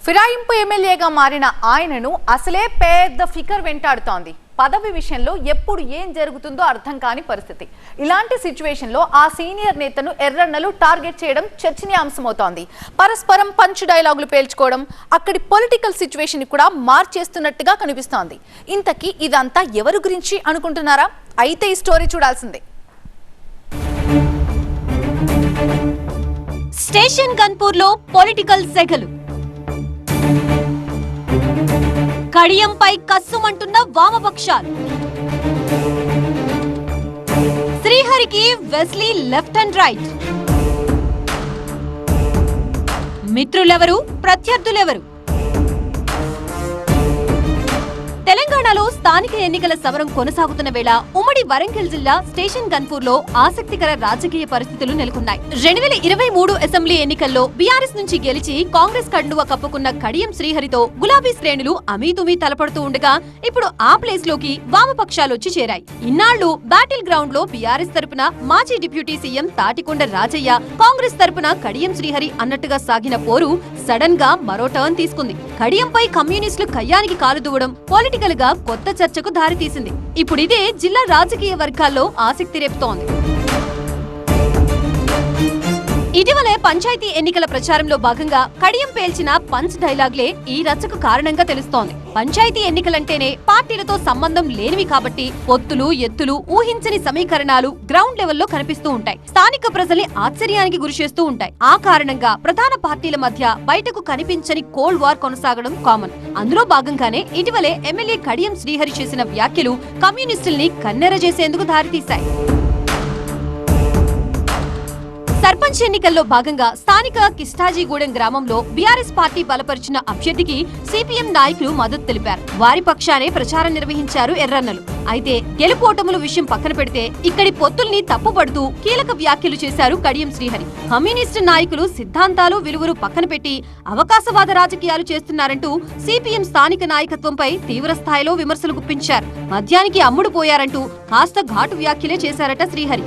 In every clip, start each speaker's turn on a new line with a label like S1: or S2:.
S1: ఫిరాయింపు ఎమ్మెల్యేగా మారిన ఆయనను అసలే పెద్ద ఫికర్ వెంటాడుతోంది. పదవి విషయంలో ఎప్పుడు ఏం జరుగుతుందో అర్థం కాని పరిస్థితి. ఇలాంటి సిచ్యువేషన్లో ఆ సీనియర్ నేతను ఎర్రన్నలు టార్గెట్ చేయడం చర్చనీయాంశమవుతోంది. పరస్పరం పంచ్ డైలాగులు పేల్చుకోవడం అక్కడి పొలిటికల్ సిచ్యువేషన్ కూడా మార్చేస్తున్నట్టుగా కనిపిస్తోంది. ఇంతకీ ఇదంతా ఎవరి గురించి అనుకుంటున్నారా? అయితే ఈ స్టోరీ చూడాల్సిందే.
S2: స్టేషన్ గన్పూర్లో పొలిటికల్ సెగలు. కడియంపై కస్సుమంటున్న వామపక్షాలు. శ్రీహరికి వెస్లీ లెఫ్ట్ అండ్ రైట్. మిత్రులెవరు, ప్రత్యర్థులెవరు? తెలంగాణలో స్థానిక ఎన్నికల సమరం కొనసాగుతున్న వేళ ఉమ్మడి వరంగల్ జిల్లా స్టేషన్ గన్పూర్ లో ఆసక్తికర రాజకీయ పరిస్థితులు నెలకొన్నాయి. 2023 అసెంబ్లీ ఎన్నికల్లో బీఆర్ఎస్ నుంచి గెలిచి కాంగ్రెస్ కండువా కప్పుకున్న కడియం శ్రీహరితో గులాబీ శ్రేణులు అమీతుమీ తలపడుతూ ఉండగా ఇప్పుడు ఆ ప్లేస్ లోకి వామపక్షాలొచ్చి చేరాయి. ఇన్నాళ్లు బ్యాటిల్ గ్రౌండ్ లో బీఆర్ఎస్ తరపున మాజీ డిప్యూటీ సీఎం తాటికొండ రాజయ్య, కాంగ్రెస్ తరపున కడియం శ్రీహరి అన్నట్టుగా సాగిన పోరు సడన్ గా మరో టర్న్ తీసుకుంది. కడియంపై కమ్యూనిస్టులు కయ్యానికి కాలు దువ్వడం పొలిటికల్ గా కొత్త చర్చకు దారితీసింది. ఇప్పుడు ఇదే జిల్లా రాజకీయ వర్గాల్లో ఆసక్తి రేపుతోంది. ఇటీవలే పంచాయతీ ఎన్నికల ప్రచారంలో భాగంగా కడియం పేల్చిన పంచ్ డైలాగ్లే ఈ రచ్చకు కారణంగా తెలుస్తోంది. పంచాయతీ ఎన్నికలంటేనే పార్టీలతో సంబంధం లేనివి కాబట్టి పొత్తులు, ఎత్తులు, ఊహించని సమీకరణాలు గ్రౌండ్ లెవెల్లో కనిపిస్తూ ఉంటాయి. స్థానిక ప్రజల్ని ఆశ్చర్యానికి గురిచేస్తూ ఉంటాయి. ఆ కారణంగా ప్రధాన పార్టీల మధ్య బయటకు కనిపించని కోల్డ్ వార్ కొనసాగడం కామన్. అందులో భాగంగానే ఇటీవలే ఎమ్మెల్యే కడియం శ్రీహరి చేసిన వ్యాఖ్యలు కమ్యూనిస్టుల్ని కన్నెర చేసేందుకు దారితీశాయి. సర్పంచ్ ఎన్నికల్లో భాగంగా స్థానిక కిష్టాజీగూడెం గ్రామంలో బీఆర్ఎస్ పార్టీ బలపరిచిన అభ్యర్థికి సిపిఎం నాయకులు మద్దతు తెలిపారు. వారి పక్షానే ప్రచారం నిర్వహించారు ఎర్రన్నలు. అయితే గెలుపోటముల విషయం పక్కన పెడితే ఇక్కడి పొత్తుల్ని తప్పుపడుతూ కీలక వ్యాఖ్యలు చేశారు కడియం శ్రీహరి. కమ్యూనిస్టు నాయకులు సిద్ధాంతాలు, విలువలు పక్కన పెట్టి అవకాశవాద రాజకీయాలు చేస్తున్నారంటూ సిపిఎం స్థానిక నాయకత్వంపై తీవ్ర స్థాయిలో విమర్శలు గుప్పించారు. మద్యానికి అమ్ముడు పోయారంటూ కాస్త ఘాటు వ్యాఖ్యలే చేశారట శ్రీహరి.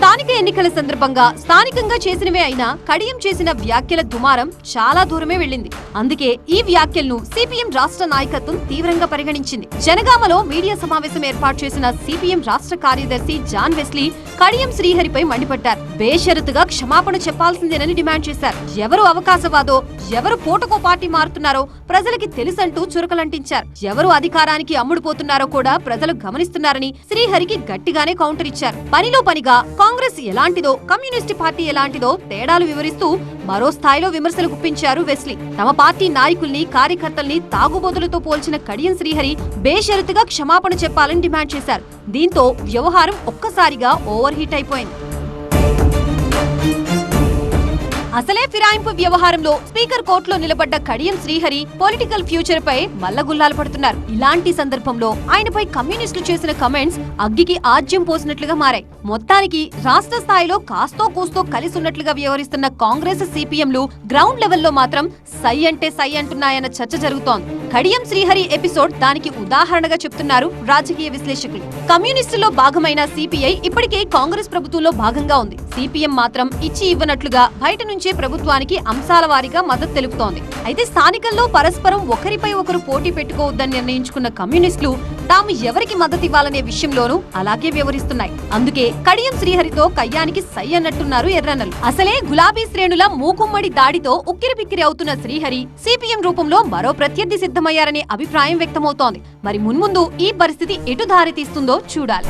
S2: స్థానిక ఎన్నికల సందర్భంగా స్థానికంగా చేసినవే అయినా కడియం చేసిన వ్యాఖ్యల దుమారం చాలా దూరమే వెళ్లింది. అందుకే ఈ వ్యాఖ్యలను సిపిఎం రాష్ట్ర నాయకత్వం తీవ్రంగా పరిగణించింది. జనగామలో మీడియా సమావేశం ఏర్పాటు చేసిన సిపిఎం రాష్ట్ర కార్యదర్శి జాన్ వెస్లీ కడియం శ్రీహరిపై మండిపడ్డారు. బేషరతుగా క్షమాపణ చెప్పాల్సిందేనని డిమాండ్ చేశారు. ఎవరు అవకాశవాదో, ఎవరు పూటకో పార్టీ మారుతున్నారో ప్రజలకి తెలుసంటూ చురకలంటించారు. ఎవరు అధికారానికి అమ్ముడుపోతున్నారో కూడా ప్రజలు గమనిస్తున్నారని శ్రీహరికి గట్టిగానే కౌంటర్ ఇచ్చారు. పనిలో పనిగా కాంగ్రెస్ ఎలాంటిదో, కమ్యూనిస్టు పార్టీ ఎలాంటిదో తేడాలు వివరిస్తూ మరో స్థాయిలో విమర్శలు గుప్పించారు వెస్లీ. తమ పార్టీ నాయకుల్ని, కార్యకర్తల్ని తాగుబోతులతో పోల్చిన కడియం శ్రీహరి బేషరతుగా క్షమాపణ చెప్పాలని డిమాండ్ చేశారు. దీంతో వ్యవహారం ఒక్కసారిగా ఓవర్ హీట్ అయిపోయింది. అసలే ఫిరాయింపు వ్యవహారంలో స్పీకర్ కోర్టులో నిలబడ్డ కడియం శ్రీహరి పొలిటికల్ ఫ్యూచర్ పై మల్లగుల్లాలు పడుతున్నారు. ఇలాంటి సందర్భంలో ఆయనపై కమ్యూనిస్టులు చేసిన కమెంట్స్ అగ్గికి ఆజ్యం పోసినట్లుగా మారాయి. మొత్తానికి రాష్ట్ర స్థాయిలో కాస్తో కూస్తో కలిసి ఉన్నట్లుగా వ్యవహరిస్తున్న కాంగ్రెస్, సిపిఎంలు గ్రౌండ్ లెవెల్లో మాత్రం సై అంటే సై అంటున్నాయన్న చర్చ జరుగుతోంది. కడియం శ్రీహరి ఎపిసోడ్ దానికి ఉదాహరణగా చెప్తున్నారు రాజకీయ విశ్లేషకులు. కమ్యూనిస్టులో భాగమైన సిపిఐ ఇప్పటికే కాంగ్రెస్ ప్రభుత్వంలో భాగంగా ఉంది. సిపిఎం మాత్రం ఇచ్చి ఇవ్వనట్లుగా బయట నుంచే ప్రభుత్వానికి అంశాల వారీగా మద్దతు తెలుపుతోంది. అయితే స్థానికంలో పరస్పరం ఒకరిపై ఒకరు పోటీ పెట్టుకోవద్దని నిర్ణయించుకున్న కమ్యూనిస్టులు తాము ఎవరికి మద్దతు ఇవ్వాలనే విషయంలోనూ అలాగే వ్యవహరిస్తున్నాయి. అందుకే కడియం శ్రీహరితో కయ్యానికి సై అన్నట్టున్నారు ఎర్రన్నలు. అసలే గులాబీ శ్రేణుల మూకుమ్మడి దాడితో ఉక్కిరిబిక్కిరి అవుతున్న శ్రీహరి సిపిఎం రూపంలో మరో ప్రత్యర్థి సిద్ధమయ్యారనే అభిప్రాయం వ్యక్తమవుతోంది. మరి మున్ముందు ఈ పరిస్థితి ఎటు దారి తీస్తుందో చూడాలి.